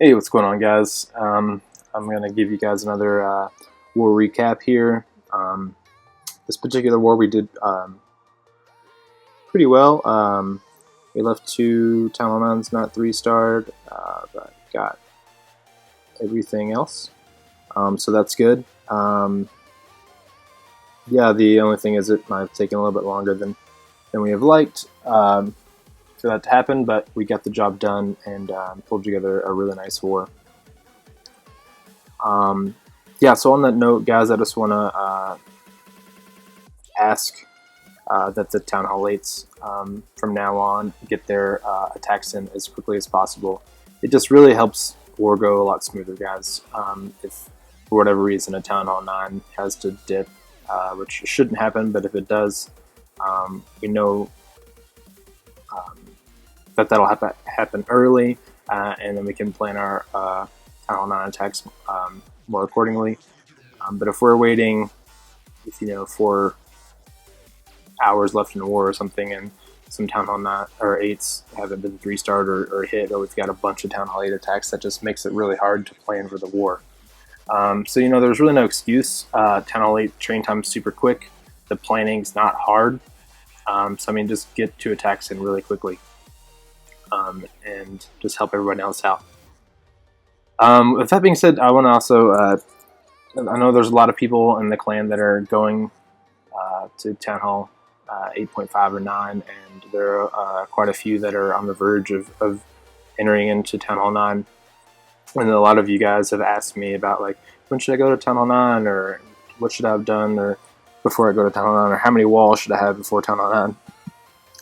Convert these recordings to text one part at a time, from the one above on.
Hey, what's going on, guys? I'm going to give you guys another war recap here. This particular war we did pretty well. We left 2 Town Hall 9s not 3-starred, but got everything else. So that's good. Yeah, the only thing is it might have taken a little bit longer than we have liked for that to happen, but we got the job done and pulled together a really nice war. Yeah, so on that note, guys, I just want to ask that the Town Hall 8s from now on get their attacks in as quickly as possible. It just really helps war go a lot smoother, guys. If for whatever reason a Town Hall 9 has to dip, which shouldn't happen, but if it does, we know that'll happen early, and then we can plan our Town Hall 9 attacks more accordingly. But if we're waiting, 4 hours left in the war or something, and some Town Hall 9 or 8s haven't been 3-starred or hit, or we've got a bunch of Town Hall 8 attacks, that just makes it really hard to plan for the war. So there's really no excuse. Town Hall 8 train time's super quick. The planning's not hard. So just get 2 attacks in really quickly, and just help everybody else out. With that being said, I want to also, I know there's a lot of people in the clan that are going to Town Hall 8.5 or 9, and there are quite a few that are on the verge of entering into Town Hall 9. And a lot of you guys have asked me about, like, when should I go to Town Hall 9, or what should I have done, or before I go to Town Hall 9, or how many walls should I have before Town Hall 9.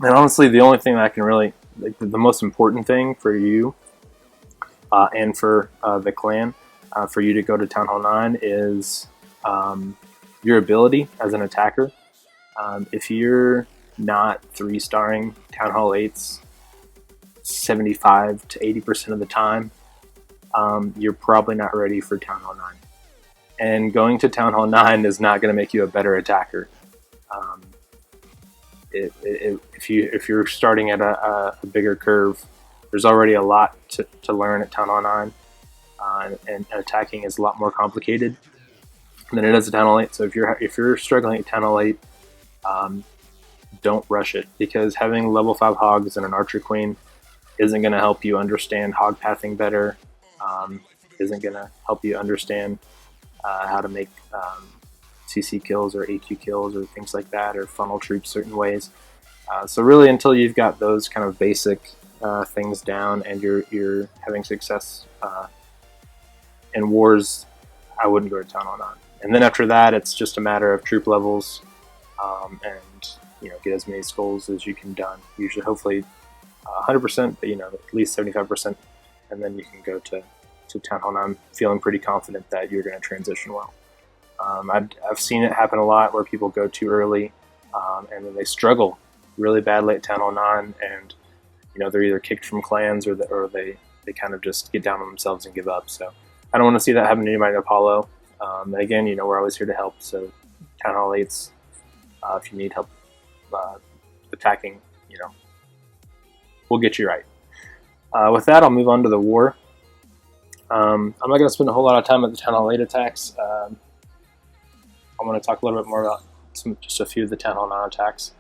And honestly, the only thing that I can really, the most important thing for you and for the clan, for you to go to Town Hall 9 is your ability as an attacker. If you're not 3-starring Town Hall 8s 75 to 80% of the time, you're probably not ready for Town Hall 9. And going to Town Hall 9 is not going to make you a better attacker. If you're starting at a bigger curve, there's already a lot to learn at Town Hall 9, and attacking is a lot more complicated than it is at Town Hall 8. So if you're struggling at Town Hall 8, don't rush it, because having level 5 hogs and an archer queen isn't going to help you understand hog pathing better. Isn't going to help you understand how to make CC kills or AQ kills or things like that, or funnel troops certain ways. So really, until you've got those kind of basic things down and you're having success in wars, I wouldn't go to Town Hall 9. And then after that, it's just a matter of troop levels, and get as many skulls as you can done. Usually, hopefully, 100%, but at least 75%, and then you can go to Town Hall 9 feeling pretty confident that you're going to transition well. I've seen it happen a lot where people go too early, and then they struggle really badly at Town Hall 9, and they're either kicked from clans or they kind of just get down on themselves and give up. So I don't want to see that happen to anybody in Apollo. Again, we're always here to help. So Town Hall 8s, if you need help attacking, we'll get you right. With that, I'll move on to the war. I'm not going to spend a whole lot of time at the Town Hall 8 attacks. I want to talk a little bit more about just a few of the Town Hall 9 attacks.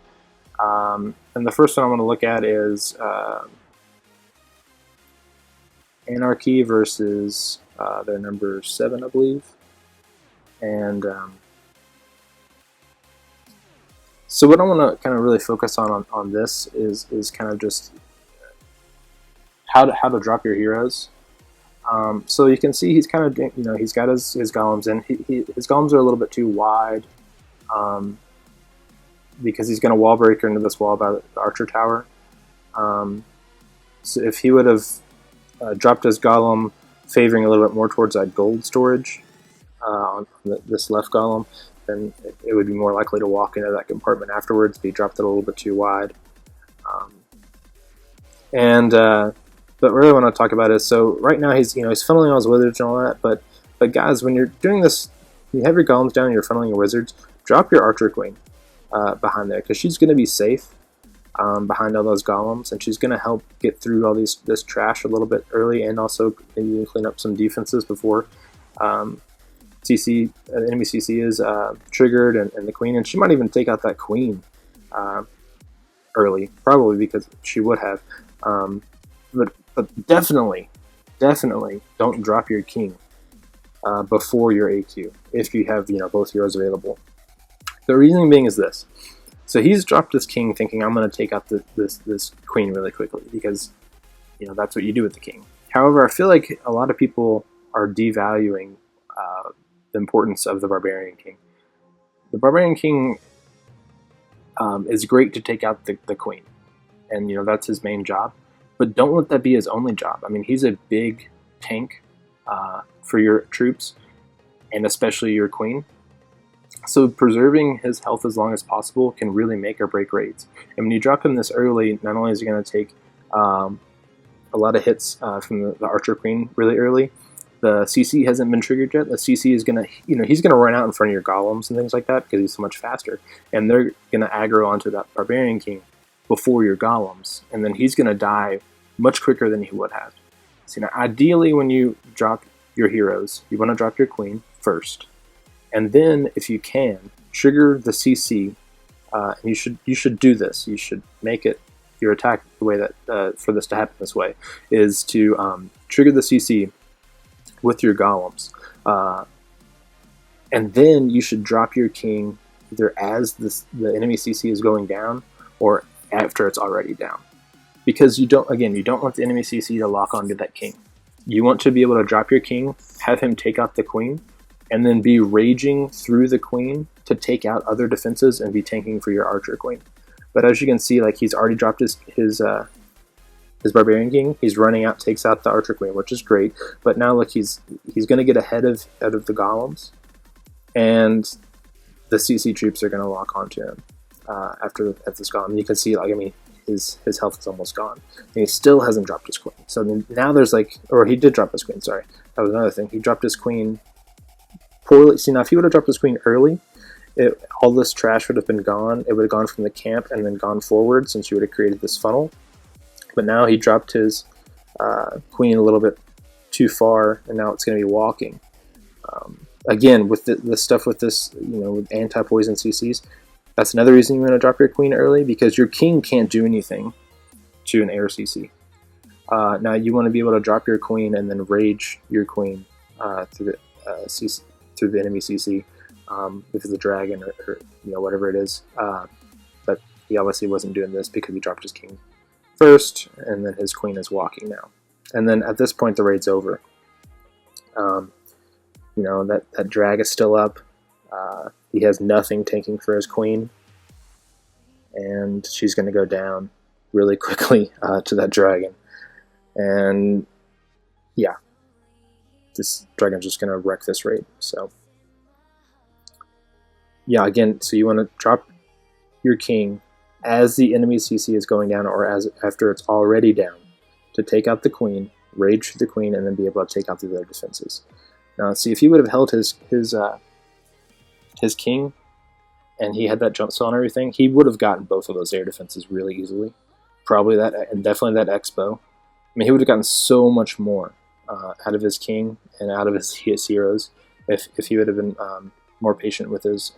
And the first one I want to look at is Anarchy versus their number 7, I believe. And so what I want to kind of really focus on this is kind of just how to drop your heroes. So you can see he's kind of, he's got his golems in. His golems are a little bit too wide, because he's going to wall breaker into this wall by the archer tower. So if he would have dropped his golem favoring a little bit more towards that gold storage on this left golem, then it would be more likely to walk into that compartment afterwards. But he dropped it a little bit too wide. But really what I want to talk about is, so right now he's funneling all his wizards and all that, but guys, when you're doing this, you have your golems down and you're funneling your wizards, drop your archer queen behind there, because she's going to be safe. behind all those golems, and she's going to help get through all this trash a little bit early, and also maybe clean up some defenses before enemy CC is triggered, and the queen, and she might even take out that queen early, probably because she would have. But definitely don't drop your king before your AQ if you have both heroes available. The reasoning being is this. So he's dropped this king thinking, I'm going to take out this queen really quickly, because that's what you do with the king. However, I feel like a lot of people are devaluing the importance of the Barbarian King. The Barbarian King is great to take out the queen, and that's his main job. But don't let that be his only job. I mean, he's a big tank for your troops, and especially your queen. So preserving his health as long as possible can really make or break raids. And when you drop him this early, not only is he going to take a lot of hits from the Archer Queen really early, the CC hasn't been triggered yet. The CC is going to, he's going to run out in front of your golems and things like that because he's so much faster. And they're going to aggro onto that Barbarian King before your golems. And then he's going to die much quicker than he would have. So ideally when you drop your heroes, you want to drop your queen first. And then, if you can, trigger the CC. And you should do this. You should make it your attack the way that for this to happen this way is to trigger the CC with your golems, and then you should drop your king either as the enemy CC is going down or after it's already down, because you don't want the enemy CC to lock onto that king. You want to be able to drop your king, have him take out the queen, and then be raging through the queen to take out other defenses and be tanking for your Archer Queen. But as you can see, like, he's already dropped his Barbarian King. He's running out, takes out the Archer Queen, which is great. But now look, he's going to get ahead of the golems, and the CC troops are going to lock onto him after this golem. You can see, like, I mean, his health is almost gone, and he still hasn't dropped his queen. So now there's or he did drop his queen. Sorry, that was another thing. He dropped his queen poorly. See, now if he would have dropped his queen early, all this trash would have been gone. It would have gone from the camp and then gone forward, since you would have created this funnel. But now he dropped his queen a little bit too far, and now it's going to be walking. Again, with the stuff with this, with anti-poison CCs, that's another reason you want to drop your queen early, because your king can't do anything to an air CC. Now you want to be able to drop your queen and then rage your queen through the enemy CC, if it's a dragon or whatever it is. But he obviously wasn't doing this because he dropped his king first, and then his queen is walking now. And then at this point the raid's over. That drag is still up. He has nothing tanking for his queen, and she's going to go down really quickly to that dragon. And yeah, this dragon's just going to wreck this raid. So yeah, again, so you want to drop your king as the enemy CC is going down, or after it's already down, to take out the queen, rage the queen, and then be able to take out the other defenses. Now, see, if he would have held his king, and he had that jump spell and everything, he would have gotten both of those air defenses really easily. Probably that, and definitely that Expo. I mean, he would have gotten so much more out of his king and out of his heroes if he would have been more patient with his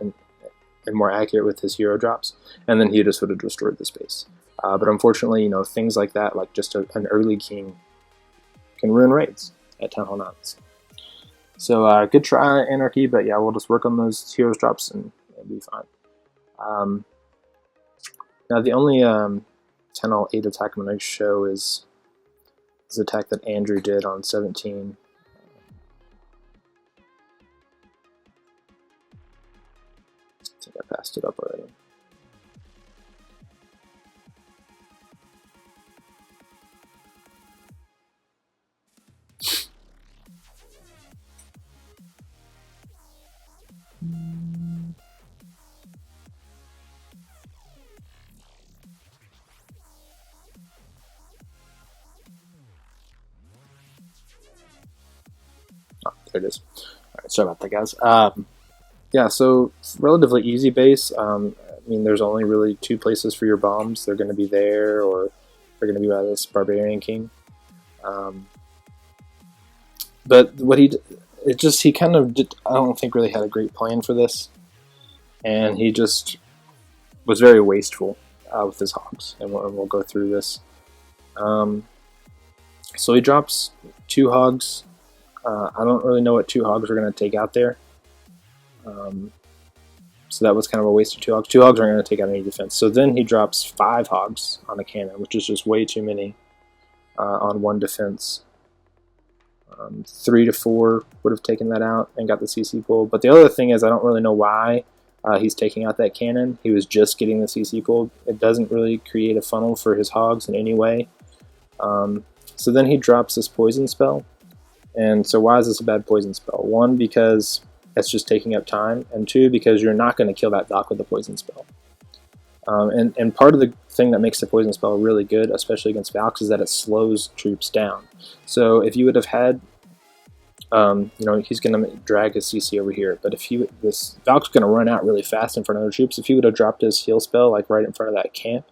and more accurate with his hero drops, and then he just would have destroyed the space. But unfortunately, things like that, like just an early king, can ruin raids at Town Hall 9s. So good try, Anarchy, but yeah, we'll just work on those heroes drops and it'll be fine. Now the only Town Hall 8 attack I'm going to show is the attack that Andrew did on 17. I think I passed it up already. Oh, there it is. Alright, sorry about that, guys. Yeah, so relatively easy base. mean, there's only really 2 places for your bombs. They're going to be there, or they're going to be by this Barbarian King. But what he kind of did, I don't think really had a great plan for this, and he just was very wasteful with his hogs, and we'll go through this. So he drops 2 hogs. I don't really know what 2 hogs are going to take out there. So that was kind of a waste of 2 hogs. 2 hogs aren't going to take out any defense. So then he drops 5 hogs on a cannon, which is just way too many on 1 defense. 3 to 4 would have taken that out and got the CC pull. But the other thing is, I don't really know why he's taking out that cannon. He was just getting the CC pull. It doesn't really create a funnel for his hogs in any way. So then he drops this poison spell. And so why is this a bad poison spell? 1, because it's just taking up time, and 2, because you're not going to kill that Valk with a poison spell. And part of the thing that makes the poison spell really good, especially against Valks, is that it slows troops down. So if you would have had, he's going to drag his CC over here, but if this Valk's going to run out really fast in front of other troops, if he would have dropped his heal spell like right in front of that camp,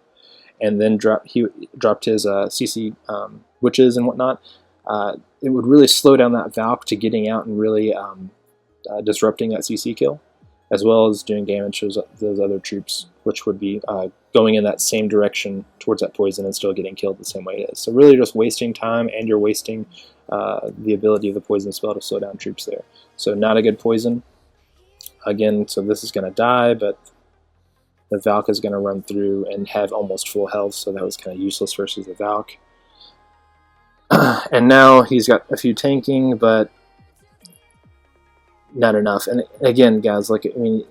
and then he dropped his CC witches and whatnot, it would really slow down that Valk to getting out and really disrupting that CC kill, as well as doing damage to those other troops, which would be going in that same direction towards that poison and still getting killed the same way it is. So really just wasting time, and you're wasting the ability of the poison spell to slow down troops there. So not a good poison. Again, so this is going to die, but the Valk is going to run through and have almost full health, so that was kind of useless versus the Valk. And now he's got a few tanking, but not enough. And again, guys, like, I mean,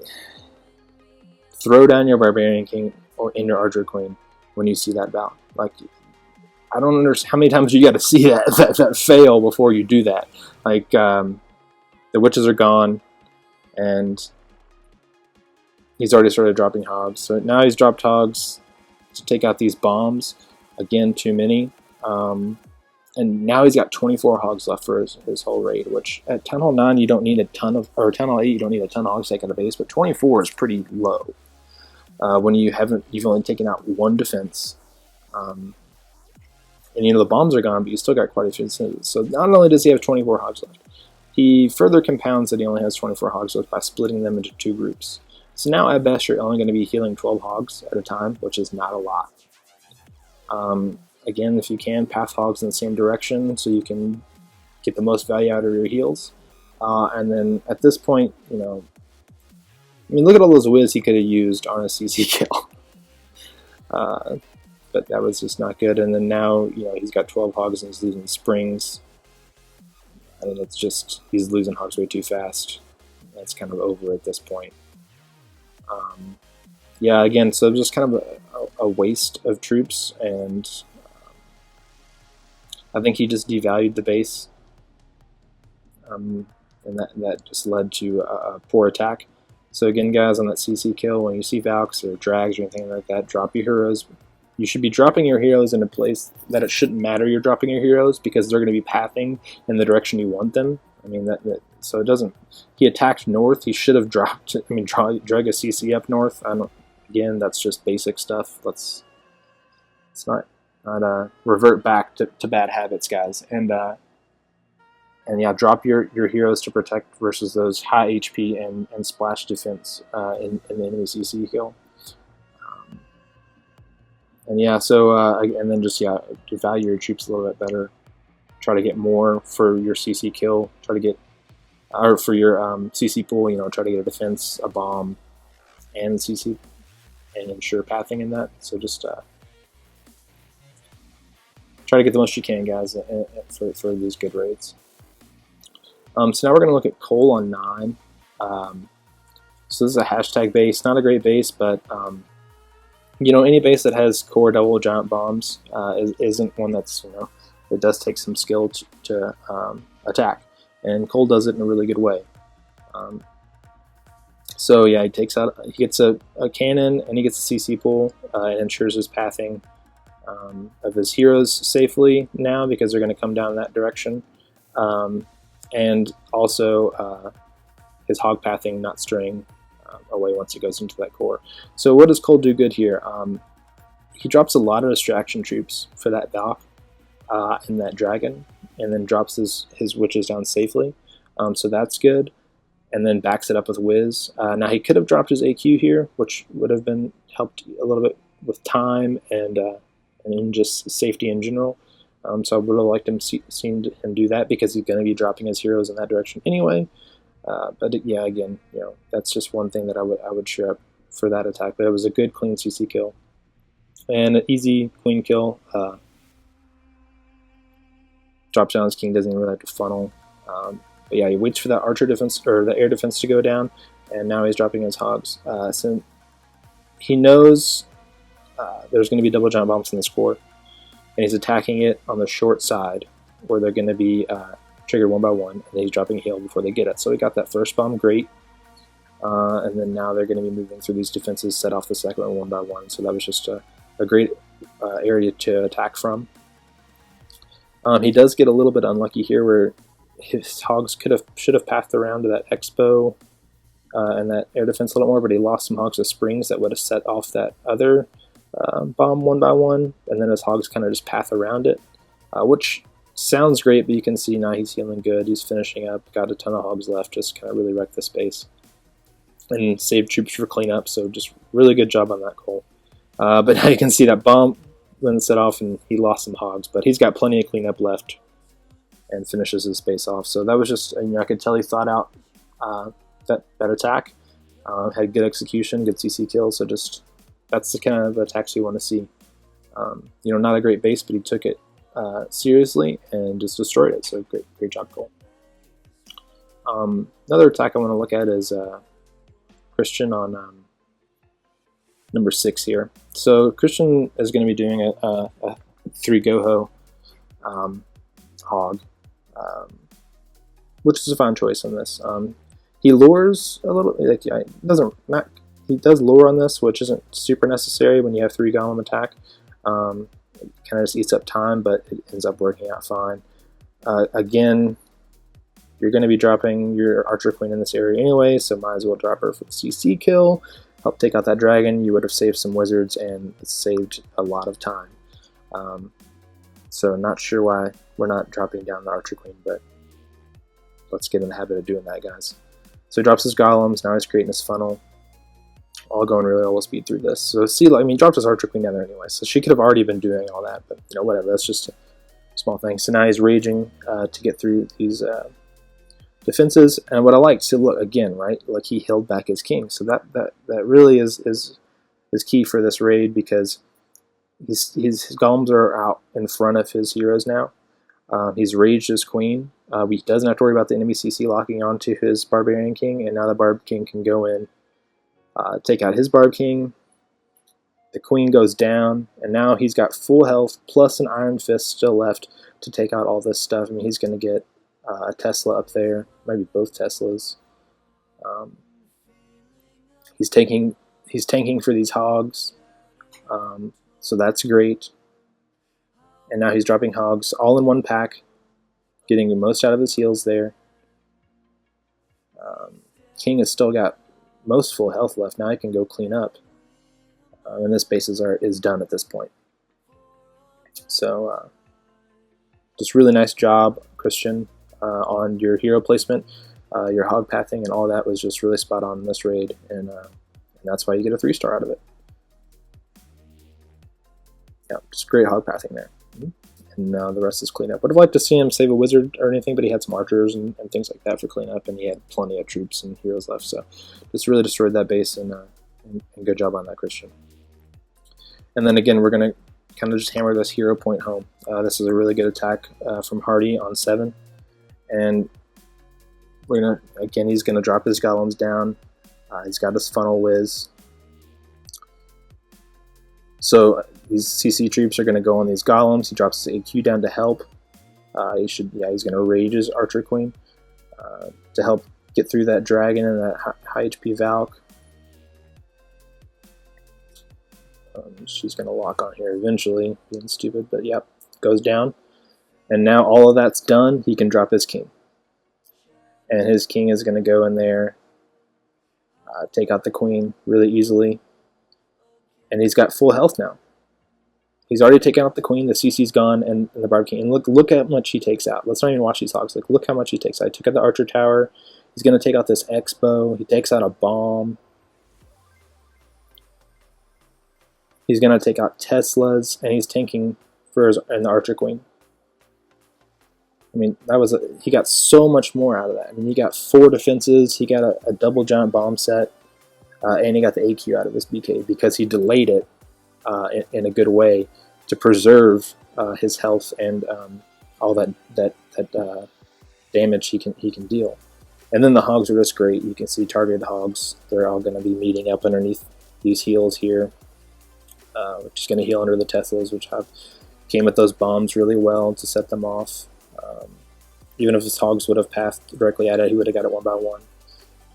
throw down your Barbarian King or in your Archer Queen when you see that Valk. Like, I don't understand how many times you got to see that fail before you do that. Like, the witches are gone, and he's already started dropping hogs. So now he's dropped hogs to take out these bombs. Again, too many. And now he's got 24 hogs left for his whole raid, which at Town Hall 9 you don't need a ton of, or Town Hall 8 you don't need a ton of hogs taken to base, but 24 is pretty low. When you've only taken out 1 defense. And the bombs are gone, but you still got quite a few defenses. So not only does he have 24 hogs left, he further compounds that he only has 24 hogs left by splitting them into 2 groups. So now at best you're only going to be healing 12 hogs at a time, which is not a lot. Again, if you can, path hogs in the same direction so you can get the most value out of your heals. And then at this point, I mean, look at all those whiz he could have used on a CC kill. But that was just not good. And then now, he's got 12 hogs and he's losing springs. I mean, it's just, he's losing hogs way too fast. That's kind of over at this point. Yeah, again, so just kind of a waste of troops, and I think he just devalued the base, and that just led to a poor attack. So again, guys, on that CC kill, when you see Valks or Drags or anything like that, drop your heroes. You should be dropping your heroes in a place that it shouldn't matter you're dropping your heroes, because they're going to be pathing in the direction you want them. I mean, so it doesn't... He attacked north, he should have dropped... I mean, drag a CC up north. Again, that's just basic stuff. Let's not revert back to bad habits, guys. And yeah, drop your heroes to protect versus those high HP and splash defense in the enemy CC kill. And yeah, so and then just value your troops a little bit better. Try to get more for your CC kill. Try to get, or for your CC pool. Try to get a defense, a bomb, and CC, and ensure pathing in that. So just try to get the most you can, guys, for these good raids. So now we're going to look at Cole on 9. So this is a hashtag base, not a great base, but any base that has core double giant bombs isn't one that's, it does take some skill to attack, and Cole does it in a really good way. So yeah, he gets a cannon, and he gets a CC pool, and ensures his pathing of his heroes safely now, because they're going to come down that direction. And also his hog pathing not straying away once it goes into that core. So what does Cole do good here? He drops a lot of distraction troops for that Valk and that dragon, and then drops his witches down safely. So that's good. And then backs it up with Wiz. Now he could have dropped his AQ here, which would have been helped a little bit with time and in just safety in general. So I would have liked him seen him do that because he's going to be dropping his heroes in that direction anyway. But yeah, again, that's just one thing that I would cheer up for that attack. But it was a good clean CC kill and an easy queen kill. Drops down his king, doesn't even really have to funnel. But yeah, he waits for that archer defense or the air defense to go down, and now he's dropping his hogs. So he knows there's going to be double giant bombs in this core, and he's attacking it on the short side where they're going to be triggered one by one, and he's dropping hail before they get it. So he got that first bomb, great. And then now they're going to be moving through these defenses, set off the second one by one. So that was just a great area to attack from. He does get a little bit unlucky here where his hogs should have pathed around to that expo and that air defense a little more, but he lost some hogs of springs that would have set off that other bomb one by one, and then his hogs kind of just path around it, which sounds great, but you can see now he's healing good, he's finishing up, got a ton of hogs left, just kind of really wrecked the space, and saved troops for cleanup, so just really good job on that goal. But now you can see that bomb when set off, and he lost some hogs, but he's got plenty of cleanup left, and finishes his space off. So that was just, I could tell he thought out that attack, had good execution, good CC kills, so just that's the kind of attacks you want to see. Not a great base, but he took it seriously and just destroyed it, so great job, Cole. Another attack I want to look at is Christian on number 6 here. So Christian is going to be doing a 3 Goho hog, which is a fine choice on this. He lures a little, he does lure on this, which isn't super necessary when you have 3 golem attack. It kind of just eats up time, but it ends up working out fine. Again, you're going to be dropping your archer queen in this area anyway, so might as well drop her for the CC kill. Help take out that dragon. You would have saved some wizards and saved a lot of time. So not sure why we're not dropping down the archer queen, but let's get in the habit of doing that, guys. So he drops his golems, now he's creating his funnel, all going really low speed through this. So see, he dropped his archer queen down there anyway, so she could have already been doing all that, but whatever, that's just a small thing. So now he's raging to get through these defenses, and what I like, so look, again, right, he held back his king, so that really is key for this raid, because his golems are out in front of his heroes now. He's raged his queen. He doesn't have to worry about the enemy CC locking onto his barbarian king, and now the barb king can go in, take out his barb king. The queen goes down, and now he's got full health plus an iron fist still left to take out all this stuff. I mean, he's going to get a Tesla up there, maybe both Teslas. He's tanking for these hogs, so that's great. And now he's dropping hogs all in one pack, getting the most out of his heals there. King has still got most full health left. Now he can go clean up, and this base is done at this point. So just really nice job, Christian, on your hero placement. Your hog pathing and all that was just really spot on in this raid, and that's why you get a 3-star out of it. Yeah, just great hog pathing there. And now the rest is cleanup. Would have liked to see him save a wizard or anything, but he had some archers and things like that for cleanup, and he had plenty of troops and heroes left, so just really destroyed that base, and good job on that, Christian. And then again, we're going to kind of just hammer this hero point home. This is a really good attack from Hardy on 7, and we're going to, again, he's going to drop his golems down. He's got his funnel whiz. So these CC troops are going to go on these golems. He drops his AQ down to help. He's going to rage his archer queen to help get through that dragon and that high HP Valk. She's going to lock on here eventually, being stupid, but yep, goes down. And now all of that's done, he can drop his king. And his king is going to go in there take out the queen really easily. And he's got full health now. He's already taken out the queen, the CC's gone, and the Barb King. And look how much he takes out. Let's not even watch these hogs. Like, look how much he takes out. He took out the Archer Tower. He's going to take out this X-Bow. He takes out a bomb. He's going to take out Teslas, and he's tanking for and the Archer Queen. I mean, he got so much more out of that. I mean, he got 4 defenses. He got a double giant bomb set, and he got the AQ out of his BK because he delayed it in a good way to preserve his health and all that damage he can deal. And then the hogs are just great. You can see targeted hogs. They're all going to be meeting up underneath these heals here, which is going to heal under the Teslas, which came with those bombs really well to set them off. Even if his hogs would have passed directly at it, he would have got it 1 by 1.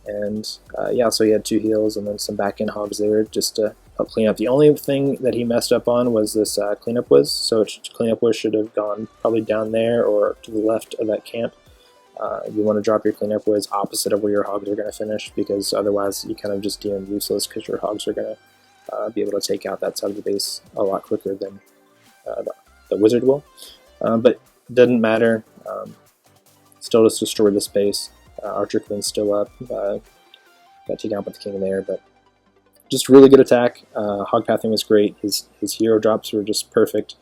And yeah, so he had 2 heals and then some back end hogs there just to help clean up. The only thing that he messed up on was this cleanup whiz. So cleanup whiz should have gone probably down there or to the left of that camp. You want to drop your cleanup whiz opposite of where your hogs are going to finish, because otherwise you kind of just deem useless, because your hogs are going to be able to take out that side of the base a lot quicker than the wizard will. But it doesn't matter. Still just destroy the space. Archer Queen's still up. Got taken out by the king there, but just really good attack. Hog pathing was great. His hero drops were just perfect,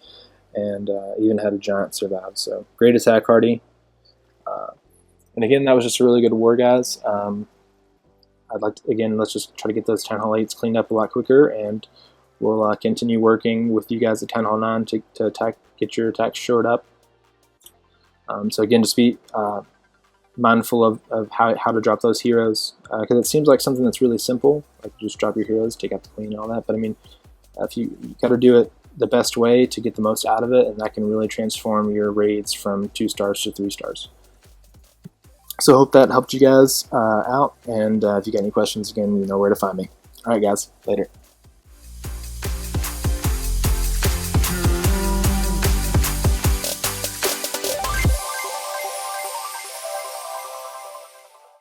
and even had a giant survive. So great attack, Hardy. And again, that was just a really good war, guys. I'd like to, again, let's just try to get those Town Hall 8s cleaned up a lot quicker, and we'll continue working with you guys at Town Hall 9 to get your attacks shored up. So again, just be mindful of how to drop those heroes, because it seems like something that's really simple, like just drop your heroes, take out the queen and all that, but I mean, if you got to do it the best way to get the most out of it, and that can really transform your raids from 2 stars to 3 stars. So I hope that helped you guys out, and if you got any questions, again, you know where to find me. Alright guys, later.